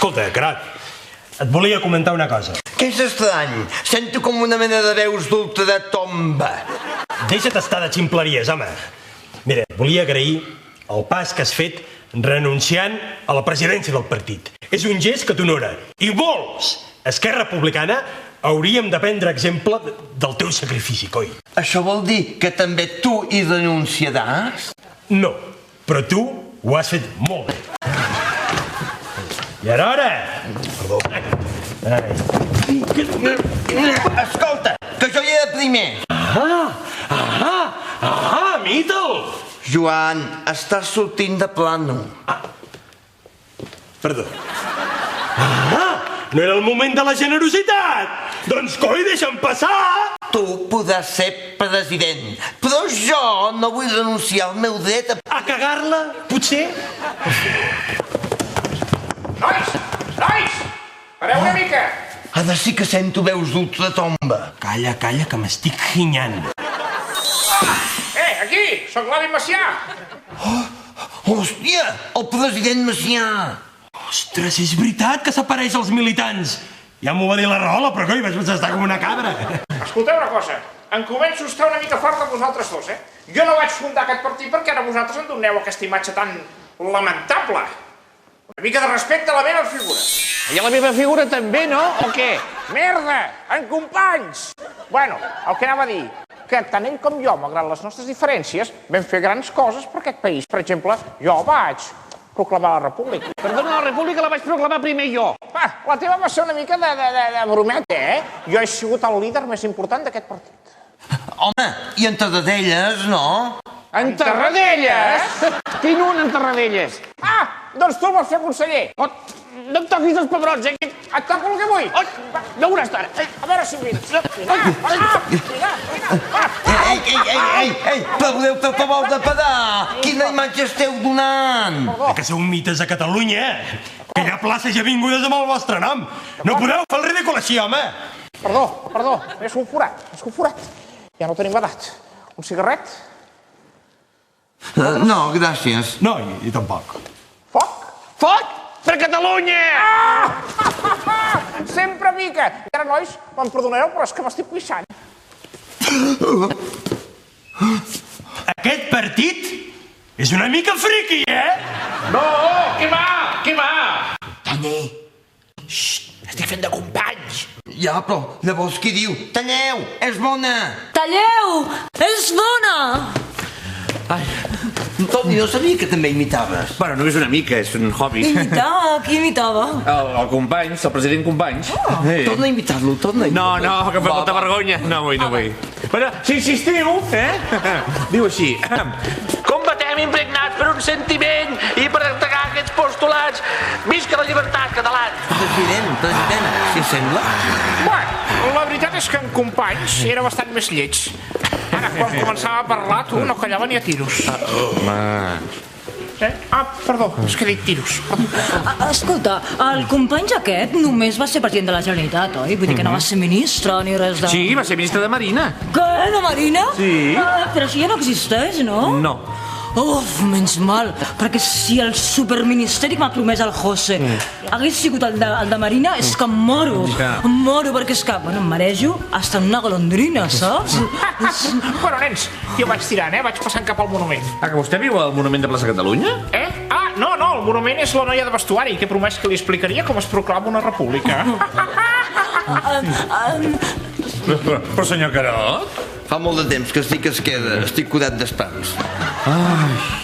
Escolta, Carot, et volia comentar una cosa. Què és estrany? Sento com una mena de veus d'ultratomba. Deixa't estar de ximpleries, home. Mira, et volia agrair el pas que has fet renunciant a la presidència del partit. És un gest que t'honora. I molts, Esquerra Republicana, hauríem de prendre exemple del teu sacrifici, coi. Això vol dir que també tu hi renunciaràs? No, però tu ho has fet molt bé. I ara... Perdó. Escolta, que jo hi era primer. Mittel! Joan, estàs sortint de plano. Perdó. No era el moment de la generositat! Doncs, coi, deixa'm passar! Tu podràs ser president, però jo no vull renunciar al meu dret a... A cagar-la, potser? Nois! Nois! Pareu una mica! Ara sí que sento veus d'ultratomba. Calla, calla, que m'estic ginyant. Aquí! Soc l'Avi Macià! Hòstia, el president Macià! Ostres, és veritat que s'apareix als militants. Ja m'ho va dir la Rahola, però coi, vaig pensar estar com una cabra. Escolteu una cosa, em començo a estar una mica fort de vosaltres dos, Jo no vaig fundar aquest partit perquè ara vosaltres em doneu aquesta imatge tan lamentable. Una mica de respecte a la meva figura. I a la meva figura també, no? O què? Merda! En companys! Bueno, el que anava a dir, que tant ell com jo, malgrat les nostres diferències, vam fer grans coses per aquest país. Per exemple, jo vaig proclamar la república. Perdona, la república la vaig proclamar primer jo. La teva va ser una mica de brometa, Jo he sigut el líder més important d'aquest partit. Home, i en Tarradellas, no? En Tarradellas? Quin un en Tarradellas? Doncs tu el vas fer conseller. No em toquis els pebrons, Et toco el que vull. No veuràs ara. A veure si vins. Ei, perdeu tot el vol de pedar. Quina imatge esteu donant? Que sou mites a Catalunya, que hi ha places i avingudes amb el vostre nom. No podeu fer el ridícul així, home. Perdó, és un forat. Ja no tenim edat. Un cigarret? No, gràcies. No, i tampoc. Foc? Per Catalunya! Sempre mica. I ara, nois, me'n perdoneu, però és que m'estic pixant. Aquest partit és una mica friqui, No, què va? Taller. Estic fent de companys. Ja, però llavors qui diu? Talleu, és bona. Talleu! És bona! Ai, Toni, no sabia que també imitaves. Bueno, només una mica, és un hobby. Imitava? Qui imitava? El Companys, el president Companys. Torna a imitar-lo, torna a imitar-lo. No, que em fa molta vergonya. No vull. Bueno, si insistiu, diu així. Combatem impregnats per un sentiment i per atacar aquests postulats. Visca la llibertat, catalans! President, si sembla. Bueno, la veritat és que en companys era bastant més lleig. Ara, quan començava a parlar, tu no callava ni a tiros. Perdó, és que he dit tiros. Escolta, el company aquest només va ser president de la Generalitat, oi? Vull dir que no va ser ministre ni res de... Sí, va ser ministre de Marina. Què, de Marina? Sí. Però això ja no existeix, no? No. Uf, menys mal, perquè si el superministeri que m'ha promès el José hagués sigut el de Marina, és que em moro. Em moro, perquè és que, em marejo hasta en una golondrina, saps? Bueno, nens, jo vaig tirant, vaig passant cap al monument. Que vostè viu al monument de Plaça Catalunya? No, el monument és la noia de vestuari, que he promès que li explicaria com es proclama una república. Però senyor Carot... Fa molt de temps que estic a Esquerra, estic curat d'espams. Ai...